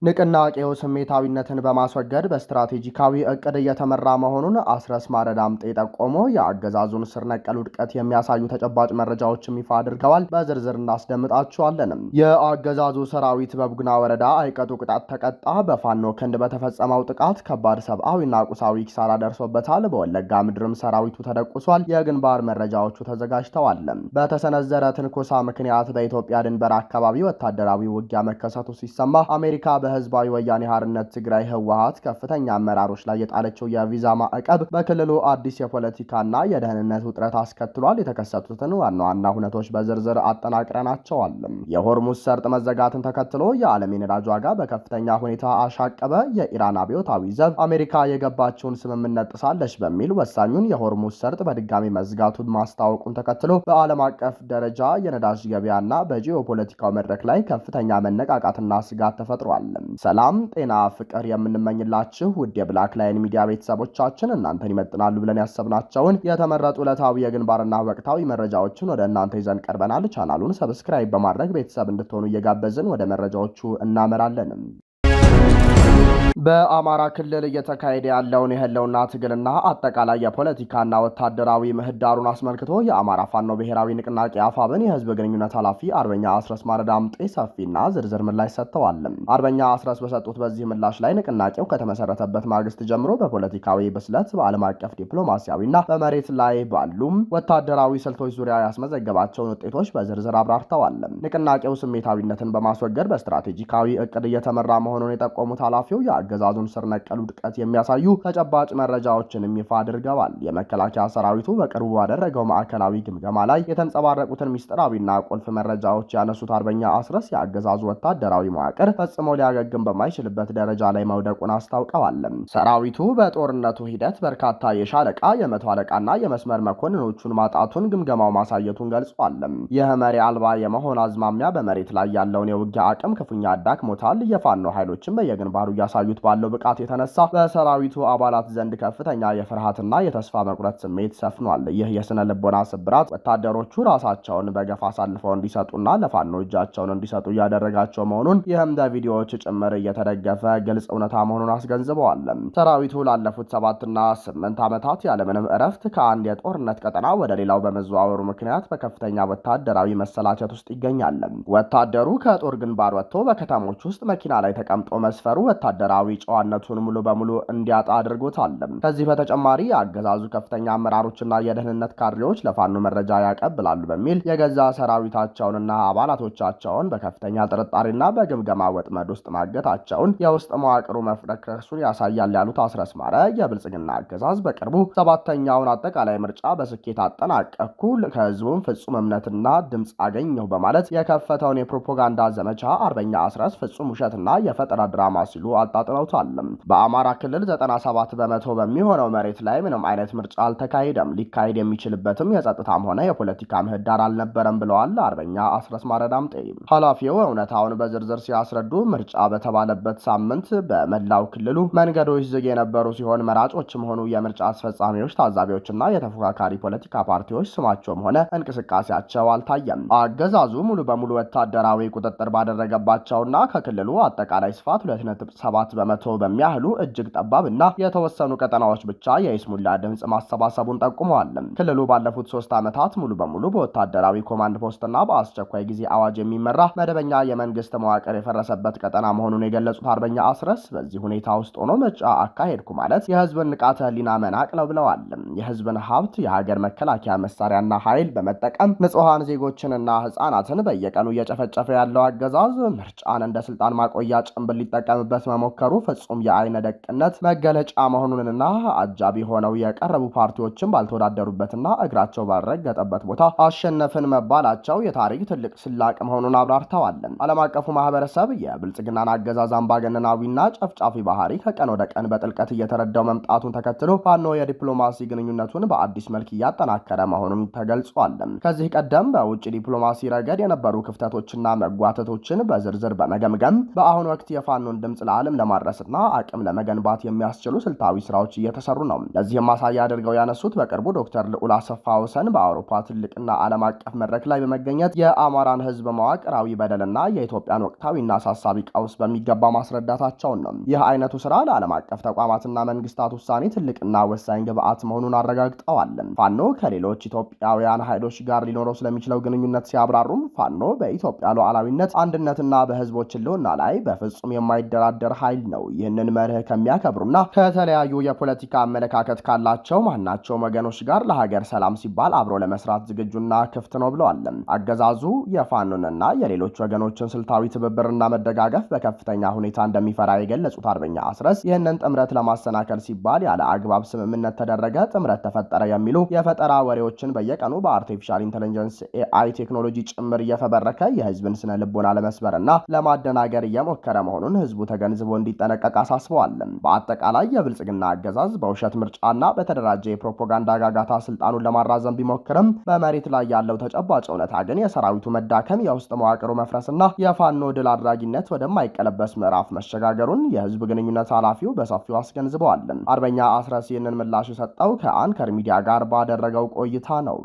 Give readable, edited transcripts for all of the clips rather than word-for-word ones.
ንቅናቄው ስሜታዊነትን በማስወገድ በስትራቴጂካዊ እቅድ እየተመራ መሆኑን አስረስ ማረዳምጤ ጠቆሞ የአገዛዙን ስር ነቀል ውድቀት የሚያሳዩ ተጨባጭ መረጃዎችም ይፋ አድርገዋል። በዝርዝር እናስደምጣችኋለንም። የአገዛዙ ሰራዊት በቡግና ወረዳ አይቀጡ ቅጣት ተቀጣ። በፋኖ ክንድ በተፈጸመው ጥቃት ከባድ ሰብአዊና ቁሳዊ ኪሳራ ደርሶበታል። በወለጋ ምድርም ሰራዊቱ ተደቁሷል። የግንባር መረጃዎቹ ተዘጋጅተዋል። በተሰነዘረ ትንኮሳ ምክንያት በኢትዮጵያ ድንበር አካባቢ ወታደራዊ ውጊያ መከሰቱ ሲሰማ አሜሪካ በህዝባዊ ወያኔ ሓርነት ትግራይ ህወሓት ከፍተኛ አመራሮች ላይ የጣለችው የቪዛ ማዕቀብ በክልሉ አዲስ የፖለቲካና የደህንነት ውጥረት አስከትሏል። የተከሰቱትን ዋና ዋና ሁነቶች በዝርዝር አጠናቅረናቸዋል። የሆርሙዝ ሰርጥ መዘጋትን ተከትሎ የዓለም የነዳጅ ዋጋ በከፍተኛ ሁኔታ አሻቀበ። የኢራን አብዮታዊ ዘብ አሜሪካ የገባችውን ስምምነት ጥሳለች በሚል ወሳኙን የሆርሙዝ ሰርጥ በድጋሚ መዝጋቱን ማስታወቁን ተከትሎ በዓለም አቀፍ ደረጃ የነዳጅ ገበያና በጂኦፖለቲካው መድረክ ላይ ከፍተኛ መነቃቃትና ስጋት ተፈጥሯል። ሰላም ጤና ፍቅር የምንመኝላችሁ ውድ የብላክ ላይን ሚዲያ ቤተሰቦቻችን እናንተን ይመጥናሉ ብለን ያሰብናቸውን የተመረጡ ዕለታዊ የግንባርና ወቅታዊ መረጃዎችን ወደ እናንተ ይዘን ቀርበናል። ቻናሉን ሰብስክራይብ በማድረግ ቤተሰብ እንድትሆኑ እየጋበዝን ወደ መረጃዎቹ እናመራለን። በአማራ ክልል እየተካሄደ ያለውን የህልውና ትግልና አጠቃላይ የፖለቲካና ወታደራዊ ምህዳሩን አስመልክቶ የአማራ ፋኖ ብሔራዊ ንቅናቄ አፋብን የህዝብ ግንኙነት ኃላፊ አርበኛ አስረስ ማረዳምጤ ሰፊና ዝርዝር ምላሽ ሰጥተዋል። አርበኛ አስረስ በሰጡት በዚህ ምላሽ ላይ ንቅናቄው ከተመሰረተበት ማግስት ጀምሮ በፖለቲካዊ ብስለት፣ በዓለም አቀፍ ዲፕሎማሲያዊና በመሬት ላይ ባሉም ወታደራዊ ስልቶች ዙሪያ ያስመዘገባቸውን ውጤቶች በዝርዝር አብራርተዋል። ንቅናቄው ስሜታዊነትን በማስወገድ በስትራቴጂካዊ እቅድ እየተመራ መሆኑን የጠቆሙት ኃላፊው የአገዛዙን ስር ነቀል ውድቀት የሚያሳዩ ተጨባጭ መረጃዎችንም ይፋ አድርገዋል። የመከላከያ ሰራዊቱ በቅርቡ ባደረገው ማዕከላዊ ግምገማ ላይ የተንጸባረቁትን ሚስጥራዊና ቁልፍ መረጃዎች ያነሱት አርበኛ አስረስ የአገዛዙ ወታደራዊ መዋቅር ፈጽሞ ሊያገግም በማይችልበት ደረጃ ላይ መውደቁን አስታውቀዋል። ሰራዊቱ በጦርነቱ ሂደት በርካታ የሻለቃ የመቶ አለቃና የመስመር መኮንኖቹን ማጣቱን ግምገማው ማሳየቱን ገልጿል። ይህ መሪ አልባ የመሆን አዝማሚያ በመሬት ላይ ያለውን የውጊያ አቅም ክፉኛ አዳክሞታል። የፋኖ ኃይሎችን በየግንባሩ እያሳዩት ባለው ብቃት የተነሳ በሰራዊቱ አባላት ዘንድ ከፍተኛ የፍርሃትና የተስፋ መቁረጥ ስሜት ሰፍኗል። ይህ የስነ ልቦና ስብራት ወታደሮቹ ራሳቸውን በገፍ አሳልፈው እንዲሰጡና ለፋኖ እጃቸውን እንዲሰጡ እያደረጋቸው መሆኑን ይህም በቪዲዮዎች ጭምር እየተደገፈ ግልጽ እውነታ መሆኑን አስገንዝበዋል። ሰራዊቱ ላለፉት 7 እና 8 ዓመታት ያለምንም እረፍት ከአንድ የጦርነት ቀጠና ወደ ሌላው በመዘዋወሩ ምክንያት በከፍተኛ ወታደራዊ መሰላቸት ውስጥ ይገኛል። ወታደሩ ከጦር ግንባር ወጥቶ በከተሞች ውስጥ መኪና ላይ ተቀምጦ መስፈሩ ወታደራዊ ጨዋነቱን ሙሉ በሙሉ እንዲያጣ አድርጎታል። ከዚህ በተጨማሪ የአገዛዙ ከፍተኛ አመራሮችና የደህንነት ካድሬዎች ለፋኖ መረጃ ያቀብላሉ በሚል የገዛ ሰራዊታቸውንና አባላቶቻቸውን በከፍተኛ ጥርጣሬና በግምገማ ወጥመድ ውስጥ ማገታቸውን የውስጥ መዋቅሩ መፍረክረሱን ያሳያል ያሉት አስረስ ማረ የብልጽግና አገዛዝ በቅርቡ 7ኛውን አጠቃላይ ምርጫ በስኬት አጠናቀኩ፣ ከህዝቡም ፍጹም እምነትና ድምፅ አገኘሁ በማለት የከፈተውን የፕሮፓጋንዳ ዘመቻ አርበኛ አስረስ ፍጹም ውሸትና የፈጠራ ድራማ ሲሉ አጣጥለውታል። በአማራ ክልል 97 በመቶ በሚሆነው መሬት ላይ ምንም አይነት ምርጫ አልተካሄደም፣ ሊካሄድ የሚችልበትም የጸጥታም ሆነ የፖለቲካ ምህዳር አልነበረም ብለዋል አርበኛ አስረስ ማረዳምጤ። ኃላፊው እውነታውን በዝርዝር ሲያስረዱ ምርጫ በተባለበት ሳምንት በመላው ክልሉ መንገዶች ዝግ የነበሩ ሲሆን መራጮችም ሆኑ የምርጫ አስፈጻሚዎች፣ ታዛቢዎችና የተፎካካሪ ፖለቲካ ፓርቲዎች ስማቸውም ሆነ እንቅስቃሴያቸው አልታየም። አገዛዙ ሙሉ በሙሉ ወታደራዊ ቁጥጥር ባደረገባቸውና ከክልሉ አጠቃላይ ስፋት 2.7 በመቶ በሚያህሉ እጅግ ጠባብና የተወሰኑ ቀጠናዎች ብቻ የይስሙላ ድምጽ ማሰባሰቡን ጠቁመዋል። ክልሉ ባለፉት 3 ዓመታት ሙሉ በሙሉ በወታደራዊ ኮማንድ ፖስትና በአስቸኳይ ጊዜ አዋጅ የሚመራ መደበኛ የመንግስት መዋቅር የፈረሰበት ቀጠና መሆኑን የገለጹት አርበኛ አስረስ በዚህ ሁኔታ ውስጥ ሆኖ ምርጫ አካሄድኩ ማለት የህዝብን ንቃተ ህሊና መናቅ ነው ብለዋል። የህዝብን ሀብት፣ የሀገር መከላከያ መሳሪያና ኃይል በመጠቀም ንጹሃን ዜጎችንና ህጻናትን በየቀኑ እየጨፈጨፈ ያለው አገዛዝ ምርጫን እንደ ስልጣን ማቆያ ጭንብል ሊጠቀምበት መሞከሩ ፍጹም የአይነ ደቅነት መገለጫ መሆኑንና አጃቢ ሆነው የቀረቡ ፓርቲዎችን ባልተወዳደሩበትና እግራቸው ባልረገጠበት ቦታ አሸነፍን መባላቸው የታሪክ ትልቅ ስላቅ መሆኑን አብራርተዋል። ዓለም አቀፉ ማህበረሰብ የብልጽግናን አገዛዝ አምባገነናዊና ጨፍጫፊ ባህሪ ከቀን ወደ ቀን በጥልቀት እየተረዳው መምጣቱን ተከትሎ ፋኖ የዲፕሎማሲ ግንኙነቱን በአዲስ መልክ እያጠናከረ መሆኑን ተገልጿል። ከዚህ ቀደም በውጭ ዲፕሎማሲ ረገድ የነበሩ ክፍተቶችና መጓተቶችን በዝርዝር በመገምገም በአሁኑ ወቅት የፋኖን ድምጽ ለዓለም ለማድረግ ለማድረስና አቅም ለመገንባት የሚያስችሉ ስልታዊ ስራዎች እየተሰሩ ነው። ለዚህም ማሳያ አድርገው ያነሱት በቅርቡ ዶክተር ልዑል አሰፋ ወሰን በአውሮፓ ትልቅና ዓለም አቀፍ መድረክ ላይ በመገኘት የአማራን ህዝብ መዋቅራዊ በደልና የኢትዮጵያን ወቅታዊና አሳሳቢ ቀውስ በሚገባ ማስረዳታቸውን ነው። ይህ አይነቱ ስራ ለዓለም አቀፍ ተቋማትና መንግስታት ውሳኔ ትልቅና ወሳኝ ግብአት መሆኑን አረጋግጠዋል። ፋኖ ከሌሎች ኢትዮጵያውያን ኃይሎች ጋር ሊኖረው ስለሚችለው ግንኙነት ሲያብራሩም ፋኖ በኢትዮጵያ ሉዓላዊነት፣ አንድነትና በህዝቦች ህልውና ላይ በፍጹም የማይደራደር ኃይል ነው። ይህንን መርህ ከሚያከብሩና ከተለያዩ የፖለቲካ አመለካከት ካላቸው ማናቸውም ወገኖች ጋር ለሀገር ሰላም ሲባል አብሮ ለመስራት ዝግጁና ክፍት ነው ብለዋል። አገዛዙ የፋኖንና የሌሎች ወገኖችን ስልታዊ ትብብርና መደጋገፍ በከፍተኛ ሁኔታ እንደሚፈራ የገለጹት አርበኛ አስረስ ይህንን ጥምረት ለማሰናከል ሲባል ያለ አግባብ ስምምነት ተደረገ፣ ጥምረት ተፈጠረ የሚሉ የፈጠራ ወሬዎችን በየቀኑ በአርቲፊሻል ኢንተለጀንስ ኤአይ ቴክኖሎጂ ጭምር እየፈበረከ የህዝብን ስነ ልቦና ለመስበርና ለማደናገር እየሞከረ መሆኑን ህዝቡ ተገንዝቦ እንዲጠነቀቅ አሳስበዋል። በአጠቃላይ የብልጽግና አገዛዝ በውሸት ምርጫና በተደራጀ የፕሮፓጋንዳ ጋጋታ ስልጣኑን ለማራዘም ቢሞክርም በመሬት ላይ ያለው ተጨባጭ እውነታ ግን የሰራዊቱ መዳከም፣ የውስጥ መዋቅሩ መፍረስና የፋኖ ድል አድራጊነት ወደማይቀለበስ ምዕራፍ መሸጋገሩን የህዝብ ግንኙነት ኃላፊው በሰፊው አስገንዝበዋል። አርበኛ አስረስ ይህንን ምላሽ የሰጠው ከአንከር ሚዲያ ጋር ባደረገው ቆይታ ነው።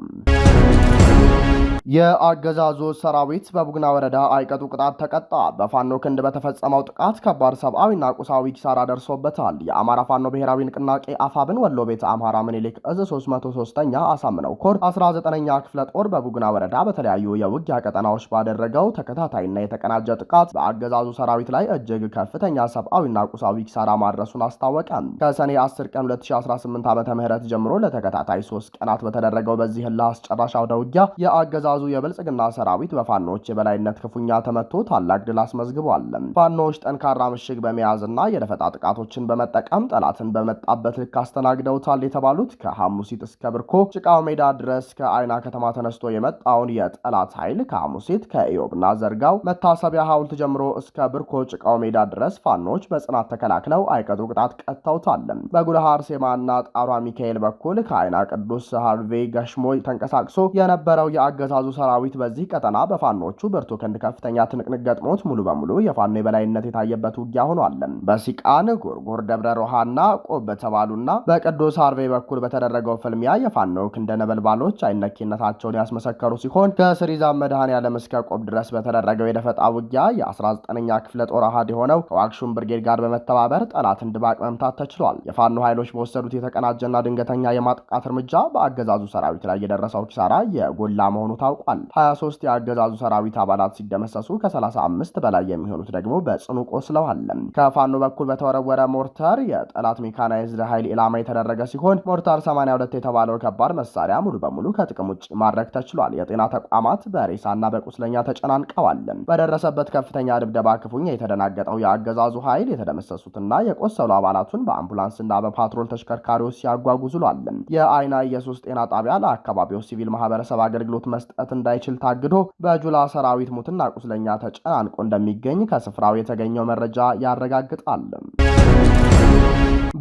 የአገዛዙ ሰራዊት በቡግና ወረዳ አይቀጡ ቅጣት ተቀጣ። በፋኖ ክንድ በተፈጸመው ጥቃት ከባድ ሰብአዊና ቁሳዊ ኪሳራ ደርሶበታል። የአማራ ፋኖ ብሔራዊ ንቅናቄ አፋብን ወሎ ቤተ አምሃራ ምኒልክ እዝ 303ኛ አሳምነው ኮር 19ኛ ክፍለ ጦር በቡግና ወረዳ በተለያዩ የውጊያ ቀጠናዎች ባደረገው ተከታታይና የተቀናጀ ጥቃት በአገዛዙ ሰራዊት ላይ እጅግ ከፍተኛ ሰብአዊና ቁሳዊ ኪሳራ ማድረሱን አስታወቀ። ከሰኔ 10 ቀን 2018 ዓ.ም ጀምሮ ለተከታታይ 3 ቀናት በተደረገው በዚህ አስጨራሽ አውደ ውጊያ የአገዛዙ የብልጽግና ሰራዊት በፋኖች የበላይነት ክፉኛ ተመቶ ታላቅ ድል አስመዝግቧል። ፋኖች ጠንካራ ምሽግ በመያዝና የደፈጣ ጥቃቶችን በመጠቀም ጠላትን በመጣበት ልክ አስተናግደውታል የተባሉት ከሐሙሲት እስከ ብርኮ ጭቃው ሜዳ ድረስ ከአይና ከተማ ተነስቶ የመጣውን የጠላት ኃይል ከሐሙሲት ከኢዮብና ዘርጋው መታሰቢያ ሐውልት ጀምሮ እስከ ብርኮ ጭቃው ሜዳ ድረስ ፋኖች በጽናት ተከላክለው አይቀጡ ቅጣት ቀጥተውታል። በጉልሃ አርሴማና ጣሯ ሚካኤል በኩል ከአይና ቅዱስ ሃርቬ ገሽሞ ተንቀሳቅሶ የነበረው የአገዛዙ ሰራዊት በዚህ ቀጠና በፋኖቹ ብርቱ ክንድ ከፍተኛ ትንቅንቅ ገጥሞት ሙሉ በሙሉ የፋኖ የበላይነት የታየበት ውጊያ ሆኗል። በሲቃን ጎርጎር፣ ደብረ ሮሃና ቆብ በተባሉና በቅዱስ ሃርቬ በኩል በተደረገው ፍልሚያ የፋኖ ክንደ ነበልባሎች አይነኬነታቸውን ያስመሰከሩ ሲሆን ከስሪዛም መድኃኔዓለም እስከ ቆብ ድረስ በተደረገው የደፈጣ ውጊያ የ19ኛ ክፍለ ጦር አሃድ የሆነው ከዋግሹም ብርጌድ ጋር በመተባበር ጠላትን ድባቅ መምታት ተችሏል። የፋኖ ኃይሎች በወሰዱት የተቀናጀና ድንገተኛ የማጥቃት እርምጃ በአገዛዙ ሰራዊት ላይ የደረሰው ኪሳራ የጎላ መሆኑ ታውቋል። 23 የአገዛዙ ሰራዊት አባላት ሲደመሰሱ ከ35 በላይ የሚሆኑት ደግሞ በጽኑ ቆስለዋል። ከፋኖ በኩል በተወረወረ ሞርተር የጠላት ሜካናይዝድ ኃይል ኢላማ የተደረገ ሲሆን ሞርተር 82 የተባለው ከባድ መሳሪያ ሙሉ በሙሉ ከጥቅም ውጭ ማድረግ ተችሏል። የጤና ተቋማት በሬሳና በቁስለኛ ተጨናንቀዋል። በደረሰበት ከፍተኛ ድብደባ ክፉኛ የተደናገጠው የአገዛዙ ኃይል የተደመሰሱትና የቆሰሉ አባላቱን በአምቡላንስና በፓትሮል ተሽከርካሪዎች ሲያጓጉዙ ውሏል። የአይና ኢየሱስ ጤና ጣቢያ ለአካባቢው ሲቪል ማህበረሰብ አገልግሎት መስጠት እንዳይችል ታግዶ በጁላ ሰራዊት ሙትና ቁስለኛ ተጨናንቆ እንደሚገኝ ከስፍራው የተገኘው መረጃ ያረጋግጣል።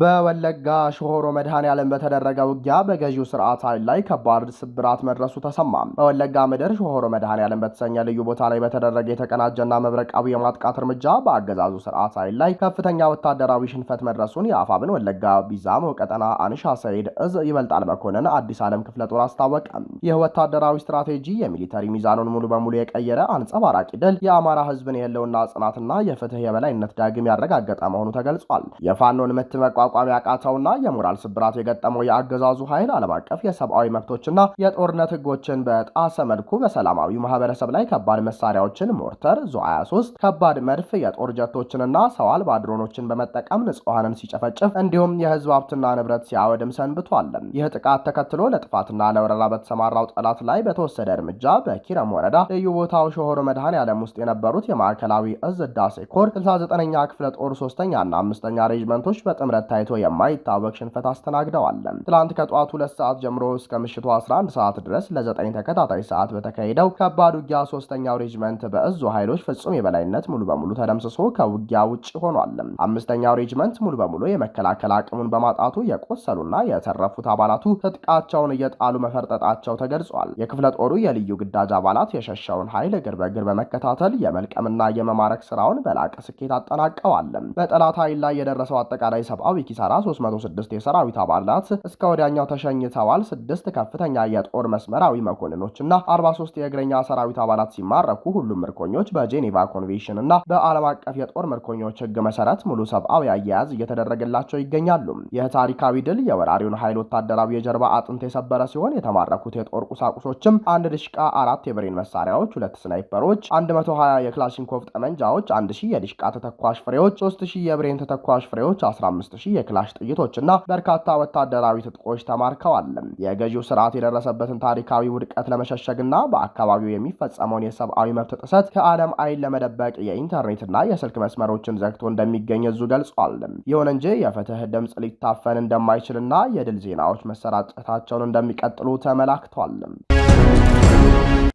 በወለጋ ሾሆሮ መድኃኔዓለም በተደረገ ውጊያ በገዢው ስርዓት ኃይል ላይ ከባድ ስብራት መድረሱ ተሰማ። በወለጋ ምድር ሾሆሮ መድኃኔዓለም በተሰኘ ልዩ ቦታ ላይ በተደረገ የተቀናጀና መብረቃዊ የማጥቃት እርምጃ በአገዛዙ ስርዓት ኃይል ላይ ከፍተኛ ወታደራዊ ሽንፈት መድረሱን የአፋብን ወለጋ ቢዛሞ ቀጠና አንሻ ሰይድ እዝ ይበልጣል መኮንን አዲስ ዓለም ክፍለ ጦር አስታወቀ። ይህ ወታደራዊ ስትራቴጂ የሚሊተሪ ሚዛኑን ሙሉ በሙሉ የቀየረ አንጸባራቂ ድል የአማራ ህዝብን የህልውና ጽናትና የፍትህ የበላይነት ዳግም ያረጋገጠ መሆኑ ተገልጿል። የፋኖን ምት መቋቋም ያቃተውና የሞራል ስብራት የገጠመው የአገዛዙ ኃይል ዓለም አቀፍ የሰብአዊ መብቶችና የጦርነት ህጎችን በጣሰ መልኩ በሰላማዊ ማህበረሰብ ላይ ከባድ መሳሪያዎችን ሞርተር፣ ዙ 23 ከባድ መድፍ፣ የጦር ጀቶችንና ሰው አልባ ድሮኖችን በመጠቀም ንጹሃንን ሲጨፈጭፍ እንዲሁም የህዝብ ሀብትና ንብረት ሲያወድም ሰንብቷል። ይህ ጥቃት ተከትሎ ለጥፋትና ለወረራ በተሰማራው ጠላት ላይ በተወሰደ እርምጃ በኪረም ወረዳ ልዩ ቦታው ሾሆሮ መድኃኔዓለም ውስጥ የነበሩት የማዕከላዊ እዝ ዳሴ ኮር 69ኛ ክፍለ ጦር 3ኛና 5ኛ ሬጅመንቶች በጥምረት ታይቶ የማይታወቅ ሽንፈት አስተናግደዋል። ትላንት ከጠዋቱ 2 ሰዓት ጀምሮ እስከ ምሽቱ 11 ሰዓት ድረስ ለ9 ተከታታይ ሰዓት በተካሄደው ከባድ ውጊያ 3ኛው ሬጅመንት በእዙ ኃይሎች ፍጹም የበላይነት ሙሉ በሙሉ ተደምስሶ ከውጊያ ውጭ ሆኗል። 5ኛው ሬጅመንት ሙሉ በሙሉ የመከላከል አቅሙን በማጣቱ የቆሰሉና የተረፉት አባላቱ ትጥቃቸውን እየጣሉ መፈርጠጣቸው ተገልጿል። የክፍለ ጦሩ የልዩ ግዳጅ አባላት የሸሻውን ኃይል እግር በእግር በመከታተል የመልቀምና የመማረክ ስራውን በላቀ ስኬት አጠናቀዋል። በጠላት ኃይል ላይ የደረሰው አጠቃላይ ሰብአዊ ኪሳራ 306 የሰራዊት አባላት እስከ ወዲያኛው ተሸኝተዋል። 6 ከፍተኛ የጦር መስመራዊ መኮንኖችና 43 የእግረኛ ሰራዊት አባላት ሲማረኩ ሁሉም ምርኮኞች በጄኔቫ ኮንቬንሽን እና በዓለም አቀፍ የጦር ምርኮኞች ሕግ መሰረት ሙሉ ሰብአዊ አያያዝ እየተደረገላቸው ይገኛሉ። ይህ ታሪካዊ ድል የወራሪውን ኃይል ወታደራዊ የጀርባ አጥንት የሰበረ ሲሆን የተማረኩት የጦር ቁሳቁሶችም 1 ድሽቃ፣ 4 የብሬን መሳሪያዎች፣ 2 ስናይፐሮች፣ 120 የክላሽንኮቭ ጠመንጃዎች፣ 1000 የድሽቃ ተተኳሽ ፍሬዎች፣ 3000 የብሬን ተተኳሽ ፍሬዎች፣ 15000 የክላሽ ጥይቶችና በርካታ ወታደራዊ ትጥቆች ተማርከዋል። የገዢው ስርዓት የደረሰበትን ታሪካዊ ውድቀት ለመሸሸግና በአካባቢው የሚፈጸመውን የሰብአዊ መብት ጥሰት ከዓለም አይን ለመደበቅ የኢንተርኔትና የስልክ መስመሮችን ዘግቶ እንደሚገኝ እዙ ገልጿል። ይሁን እንጂ የፍትህ ድምፅ ሊታፈን እንደማይችልና የድል ዜናዎች መሰራጨታቸውን እንደሚቀጥሉ ተመላክቷል።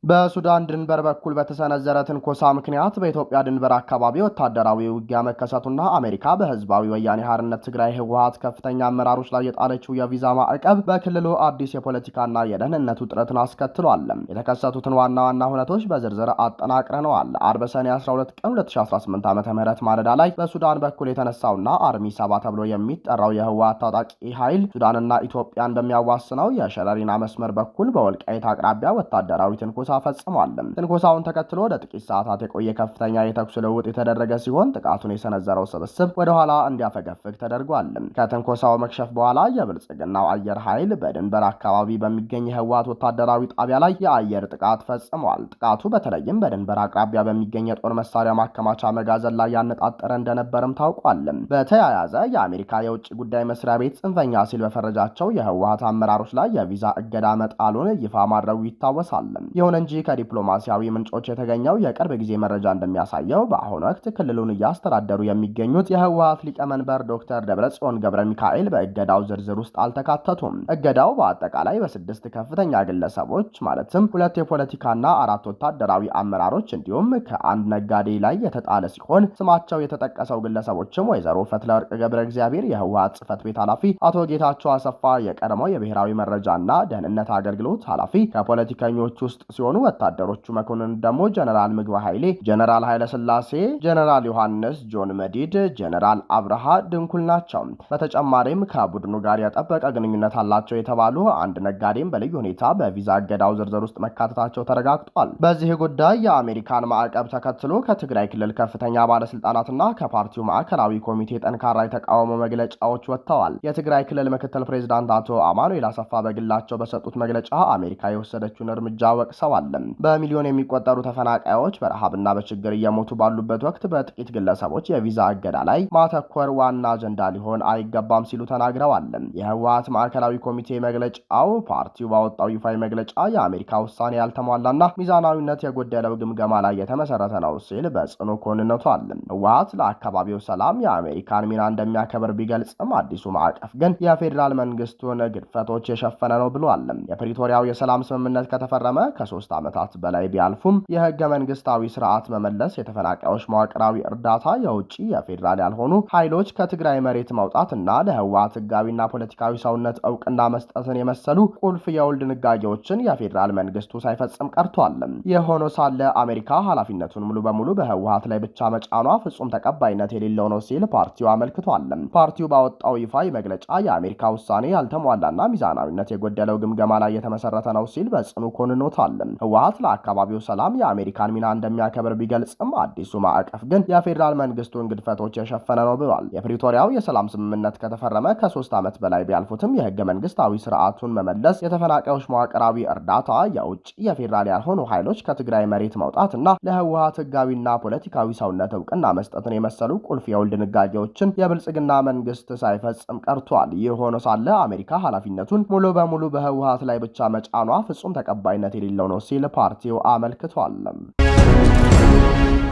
በሱዳን ድንበር በኩል በተሰነዘረ ትንኮሳ ምክንያት በኢትዮጵያ ድንበር አካባቢ ወታደራዊ ውጊያ መከሰቱና አሜሪካ በህዝባዊ ወያኔ ሓርነት ትግራይ ህወሓት ከፍተኛ አመራሮች ላይ የጣለችው የቪዛ ማዕቀብ በክልሉ አዲስ የፖለቲካና የደህንነት ውጥረትን አስከትሏል። የተከሰቱትን ዋና ዋና ሁነቶች በዝርዝር አጠናቅረነዋል። አርብ ሰኔ 12 ቀን 2018 ዓ.ም ማለዳ ላይ በሱዳን በኩል የተነሳውና አርሚ 7 ተብሎ የሚጠራው የህወሓት ታጣቂ ኃይል ሱዳንና ኢትዮጵያን በሚያዋስነው የሸረሪና መስመር በኩል በወልቃይት አቅራቢያ ወታደራዊ ትንኮሳ ፈጽሟል። ትንኮሳውን ተከትሎ ለጥቂት ሰዓታት የቆየ ከፍተኛ የተኩስ ልውውጥ የተደረገ ሲሆን ጥቃቱን የሰነዘረው ስብስብ ወደ ኋላ እንዲያፈገፍግ ተደርጓል። ከትንኮሳው መክሸፍ በኋላ የብልጽግናው አየር ኃይል በድንበር አካባቢ በሚገኝ የህወሓት ወታደራዊ ጣቢያ ላይ የአየር ጥቃት ፈጽሟል። ጥቃቱ በተለይም በድንበር አቅራቢያ በሚገኝ የጦር መሳሪያ ማከማቻ መጋዘን ላይ ያነጣጠረ እንደነበርም ታውቋል። በተያያዘ የአሜሪካ የውጭ ጉዳይ መስሪያ ቤት ጽንፈኛ ሲል በፈረጃቸው የህወሓት አመራሮች ላይ የቪዛ እገዳ መጣሉን ይፋ ማድረጉ ይታወሳል። ይሁን እንጂ ከዲፕሎማሲያዊ ምንጮች የተገኘው የቅርብ ጊዜ መረጃ እንደሚያሳየው በአሁኑ ወቅት ክልሉን እያስተዳደሩ የሚገኙት የህወሓት ሊቀመንበር ዶክተር ደብረጽዮን ገብረ ሚካኤል በእገዳው ዝርዝር ውስጥ አልተካተቱም። እገዳው በአጠቃላይ በ6 ከፍተኛ ግለሰቦች ማለትም 2 የፖለቲካና 4 ወታደራዊ አመራሮች እንዲሁም ከአንድ ነጋዴ ላይ የተጣለ ሲሆን ስማቸው የተጠቀሰው ግለሰቦችም ወይዘሮ ፈትለወርቅ ገብረ እግዚአብሔር የህወሓት ጽህፈት ቤት ኃላፊ፣ አቶ ጌታቸው አሰፋ የቀድሞው የብሔራዊ መረጃና ደህንነት አገልግሎት ኃላፊ ከፖለቲከኞች ውስጥ ሲሆኑ ወታደሮቹ መኮንን ደግሞ ጀነራል ምግባ ኃይሌ፣ ጀነራል ኃይለ ስላሴ፣ ጀነራል ዮሐንስ ጆን መዲድ፣ ጀነራል አብርሃ ድንኩል ናቸው። በተጨማሪም ከቡድኑ ጋር የጠበቀ ግንኙነት አላቸው የተባሉ አንድ ነጋዴም በልዩ ሁኔታ በቪዛ እገዳው ዝርዝር ውስጥ መካተታቸው ተረጋግጧል። በዚህ ጉዳይ የአሜሪካን ማዕቀብ ተከትሎ ከትግራይ ክልል ከፍተኛ ባለስልጣናትና ከፓርቲው ማዕከላዊ ኮሚቴ ጠንካራ የተቃውሞ መግለጫዎች ወጥተዋል። የትግራይ ክልል ምክትል ፕሬዝዳንት አቶ አማኑኤል አሰፋ በግላቸው በሰጡት መግለጫ አሜሪካ የወሰደችውን እርምጃ ወቅሰዋል። በሚሊዮን የሚቆጠሩ ተፈናቃዮች በረሃብና በችግር እየሞቱ ባሉበት ወቅት በጥቂት ግለሰቦች የቪዛ እገዳ ላይ ማተኮር ዋና አጀንዳ ሊሆን አይገባም ሲሉ ተናግረዋል። የህወሓት ማዕከላዊ ኮሚቴ መግለጫው ፓርቲው ባወጣው ይፋዊ መግለጫ የአሜሪካ ውሳኔ ያልተሟላና ሚዛናዊነት የጎደለው ግምገማ ላይ የተመሰረተ ነው ሲል በጽኑ ኮንነቷል። ህወሓት ለአካባቢው ሰላም የአሜሪካን ሚና እንደሚያከብር ቢገልጽም አዲሱ ማዕቀፍ ግን የፌዴራል መንግስቱን ግድፈቶች የሸፈነ ነው ብሏል። የፕሪቶሪያው የሰላም ስምምነት ከተፈረመ ከ3 ዓመታት በላይ ቢያልፉም የህገ መንግስታዊ ስርዓት መመለስ፣ የተፈናቃዮች መዋቅራዊ እርዳታ፣ የውጭ የፌዴራል ያልሆኑ ኃይሎች ከትግራይ መሬት መውጣትና ለህወሓት ህጋዊና ፖለቲካዊ ሰውነት እውቅና መስጠትን የመሰሉ ቁልፍ የውል ድንጋጌዎችን የፌዴራል መንግስቱ ሳይፈጽም ቀርቷል። ይህ ሆኖ ሳለ አሜሪካ ኃላፊነቱን ሙሉ በሙሉ በህወሓት ላይ ብቻ መጫኗ ፍጹም ተቀባይነት የሌለው ነው ሲል ፓርቲው አመልክቷል። ፓርቲው ባወጣው ይፋዊ መግለጫ የአሜሪካ ውሳኔ ያልተሟላና ሚዛናዊነት የጎደለው ግምገማ ላይ የተመሰረተ ነው ሲል በጽኑ ኮንኖታል። ህወሓት ለአካባቢው ሰላም የአሜሪካን ሚና እንደሚያከብር ቢገልጽም አዲሱ ማዕቀፍ ግን የፌዴራል መንግስቱን ግድፈቶች የሸፈነ ነው ብሏል። የፕሪቶሪያው የሰላም ስምምነት ከተፈረመ ከ3 ዓመት በላይ ቢያልፉትም የህገ መንግስታዊ ስርዓቱን መመለስ፣ የተፈናቃዮች መዋቅራዊ እርዳታ፣ የውጭ የፌዴራል ያልሆኑ ኃይሎች ከትግራይ መሬት መውጣትና ለህወሓት ህጋዊና ፖለቲካዊ ሰውነት እውቅና መስጠትን የመሰሉ ቁልፍ የውል ድንጋጌዎችን የብልጽግና መንግስት ሳይፈጽም ቀርቷል። ይህ ሆኖ ሳለ አሜሪካ ኃላፊነቱን ሙሉ በሙሉ በህወሓት ላይ ብቻ መጫኗ ፍጹም ተቀባይነት የሌለው ነው ሲል ፓርቲው አመልክቷል።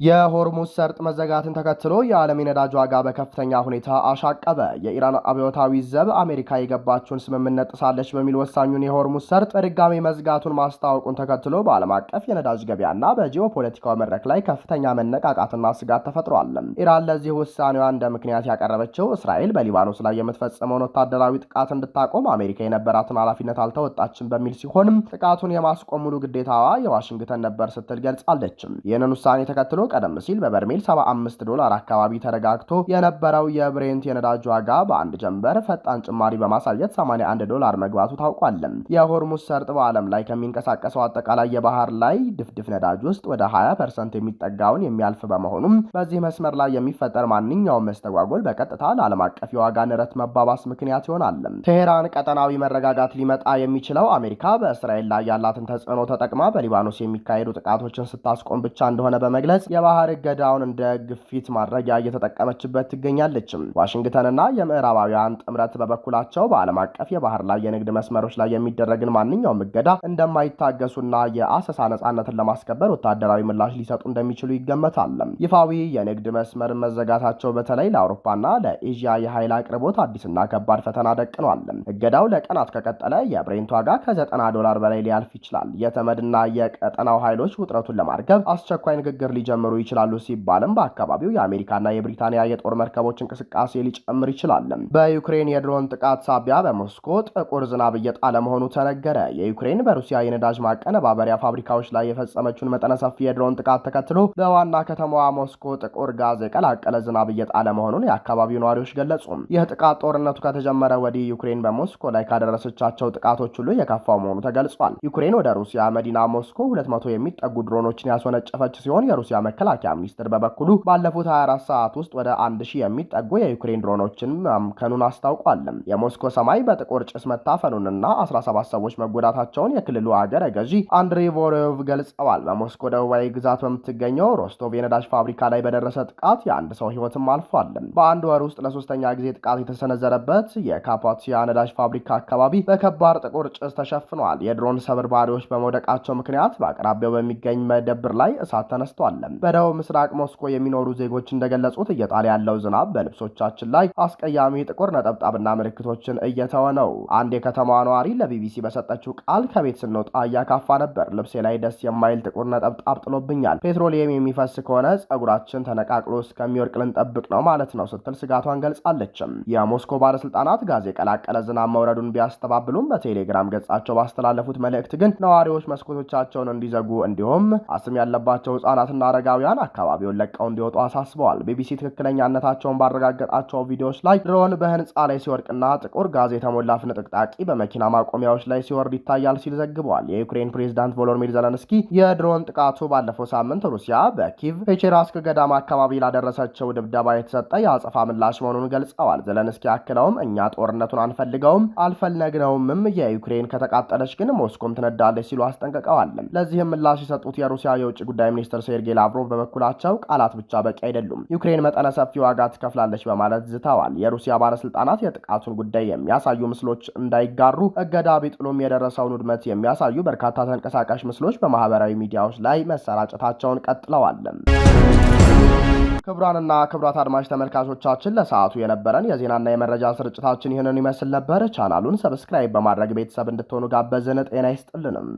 የሆርሙዝ ሰርጥ መዘጋትን ተከትሎ የዓለም የነዳጅ ዋጋ በከፍተኛ ሁኔታ አሻቀበ። የኢራን አብዮታዊ ዘብ አሜሪካ የገባችውን ስምምነት ጥሳለች በሚል ወሳኙን የሆርሙዝ ሰርጥ በድጋሚ መዝጋቱን ማስታወቁን ተከትሎ በዓለም አቀፍ የነዳጅ ገበያና በጂኦፖለቲካዊ መድረክ ላይ ከፍተኛ መነቃቃትና ስጋት ተፈጥሯል። ኢራን ለዚህ ውሳኔዋ እንደ ምክንያት ያቀረበችው እስራኤል በሊባኖስ ላይ የምትፈጽመውን ወታደራዊ ጥቃት እንድታቆም አሜሪካ የነበራትን ኃላፊነት አልተወጣችም በሚል ሲሆንም ጥቃቱን የማስቆም ሙሉ ግዴታዋ የዋሽንግተን ነበር ስትል ገልጻለች። ይህንን ውሳኔ ተከትሎ ቀደም ሲል በበርሜል $75 አካባቢ ተረጋግቶ የነበረው የብሬንት የነዳጅ ዋጋ በአንድ ጀንበር ፈጣን ጭማሪ በማሳየት $81 መግባቱ ታውቋል። የሆርሙዝ ሰርጥ በዓለም ላይ ከሚንቀሳቀሰው አጠቃላይ የባህር ላይ ድፍድፍ ነዳጅ ውስጥ ወደ 20% የሚጠጋውን የሚያልፍ በመሆኑም በዚህ መስመር ላይ የሚፈጠር ማንኛውም መስተጓጎል በቀጥታ ለዓለም አቀፍ የዋጋ ንረት መባባስ ምክንያት ይሆናል። ቴሄራን ቀጠናዊ መረጋጋት ሊመጣ የሚችለው አሜሪካ በእስራኤል ላይ ያላትን ተጽዕኖ ተጠቅማ በሊባኖስ የሚካሄዱ ጥቃቶችን ስታስቆም ብቻ እንደሆነ በመግለጽ የባህር እገዳውን እንደ ግፊት ማድረጊያ እየተጠቀመችበት ትገኛለች። ዋሽንግተንና የምዕራባውያን ጥምረት በበኩላቸው በዓለም አቀፍ የባህር ላይ የንግድ መስመሮች ላይ የሚደረግን ማንኛውም እገዳ እንደማይታገሱና የአሰሳ ነጻነትን ለማስከበር ወታደራዊ ምላሽ ሊሰጡ እንደሚችሉ ይገመታል። ይፋዊ የንግድ መስመር መዘጋታቸው በተለይ ለአውሮፓና ለኤዥያ የኃይል አቅርቦት አዲስና ከባድ ፈተና ደቅኗል። እገዳው ለቀናት ከቀጠለ የብሬንት ዋጋ $90 በላይ ሊያልፍ ይችላል። የተመድና የቀጠናው ኃይሎች ውጥረቱን ለማርገብ አስቸኳይ ንግግር ሊጀምሩ ይችላሉ ሲባልም በአካባቢው የአሜሪካና የብሪታንያ የጦር መርከቦች እንቅስቃሴ ሊጨምር ይችላል። በዩክሬን የድሮን ጥቃት ሳቢያ በሞስኮ ጥቁር ዝናብ እየጣለ መሆኑ ተነገረ። የዩክሬን በሩሲያ የነዳጅ ማቀነባበሪያ ፋብሪካዎች ላይ የፈጸመችውን መጠነ ሰፊ የድሮን ጥቃት ተከትሎ በዋና ከተማዋ ሞስኮ ጥቁር ጋዝ የቀላቀለ ዝናብ እየጣለ መሆኑን የአካባቢው ነዋሪዎች ገለጹ። ይህ ጥቃት ጦርነቱ ከተጀመረ ወዲህ ዩክሬን በሞስኮ ላይ ካደረሰቻቸው ጥቃቶች ሁሉ የከፋው መሆኑ ተገልጿል። ዩክሬን ወደ ሩሲያ መዲና ሞስኮ 200 የሚጠጉ ድሮኖችን ያስወነጨፈች ሲሆን የሩሲያ መከላከያ ሚኒስትር በበኩሉ ባለፉት 24 ሰዓት ውስጥ ወደ 1000 የሚጠጉ የዩክሬን ድሮኖችን ማምከኑን አስታውቋል። የሞስኮ ሰማይ በጥቁር ጭስ መታፈኑንና 17 ሰዎች መጎዳታቸውን የክልሉ አገረ ገዢ አንድሪ ቮሮቭ ገልጸዋል። በሞስኮ ደቡባዊ ግዛት በምትገኘው ሮስቶቭ የነዳጅ ፋብሪካ ላይ በደረሰ ጥቃት የአንድ ሰው ሕይወትም አልፏል። በአንድ ወር ውስጥ ለሶስተኛ ጊዜ ጥቃት የተሰነዘረበት የካፓቲያ ነዳጅ ፋብሪካ አካባቢ በከባድ ጥቁር ጭስ ተሸፍኗል። የድሮን ሰብርባሪዎች በመውደቃቸው ምክንያት በአቅራቢያው በሚገኝ መደብር ላይ እሳት ተነስቷል። በደቡብ ምስራቅ ሞስኮ የሚኖሩ ዜጎች እንደገለጹት እየጣለ ያለው ዝናብ በልብሶቻችን ላይ አስቀያሚ ጥቁር ነጠብጣብና ምልክቶችን እየተወ ነው። አንድ የከተማዋ ነዋሪ ለቢቢሲ በሰጠችው ቃል ከቤት ስንወጣ እያካፋ ነበር። ልብሴ ላይ ደስ የማይል ጥቁር ነጠብጣብ ጥሎብኛል። ፔትሮሊየም የሚፈስ ከሆነ ጸጉራችን ተነቃቅሎ እስከሚወርቅ ልንጠብቅ ነው ማለት ነው ስትል ስጋቷን ገልጻለች። የሞስኮ ባለስልጣናት ጋዝ የቀላቀለ ዝናብ መውረዱን ቢያስተባብሉም በቴሌግራም ገጻቸው ባስተላለፉት መልእክት ግን ነዋሪዎች መስኮቶቻቸውን እንዲዘጉ እንዲሁም አስም ያለባቸው ህጻናትና አረጋውያን አካባቢውን ለቀው እንዲወጡ አሳስበዋል። ቢቢሲ ትክክለኛነታቸውን ባረጋገጣቸው ቪዲዮዎች ላይ ድሮን በህንፃ ላይ ሲወድቅና ጥቁር ጋዝ የተሞላ ፍንጥቅጣቂ በመኪና ማቆሚያዎች ላይ ሲወርድ ይታያል ሲል ዘግበዋል። የዩክሬን ፕሬዝዳንት ቮሎዲሚር ዘለንስኪ የድሮን ጥቃቱ ባለፈው ሳምንት ሩሲያ በኪቭ ፔቼራስክ ገዳማ አካባቢ ላደረሰችው ድብደባ የተሰጠ የአጸፋ ምላሽ መሆኑን ገልጸዋል። ዘለንስኪ አክለውም እኛ ጦርነቱን አንፈልገውም አልፈለግነውምም፣ የዩክሬን ከተቃጠለች ግን ሞስኮም ትነዳለች ሲሉ አስጠንቅቀዋል። ለዚህም ምላሽ የሰጡት የሩሲያ የውጭ ጉዳይ ሚኒስትር ሴርጌይ ላቭሮቭ በበኩላቸው ቃላት ብቻ በቂ አይደሉም፣ ዩክሬን መጠነ ሰፊ ዋጋ ትከፍላለች በማለት ዝተዋል። የሩሲያ ባለስልጣናት የጥቃቱን ጉዳይ የሚያሳዩ ምስሎች እንዳይጋሩ እገዳ ቢጥሉም የደረሰውን ውድመት የሚያሳዩ በርካታ ተንቀሳቃሽ ምስሎች በማህበራዊ ሚዲያዎች ላይ መሰራጨታቸውን ቀጥለዋል። ክቡራንና ክቡራት አድማጭ ተመልካቾቻችን ለሰዓቱ የነበረን የዜናና የመረጃ ስርጭታችን ይህንን ይመስል ነበር። ቻናሉን ሰብስክራይብ በማድረግ ቤተሰብ እንድትሆኑ ጋበዝን። ጤና ይስጥልንም።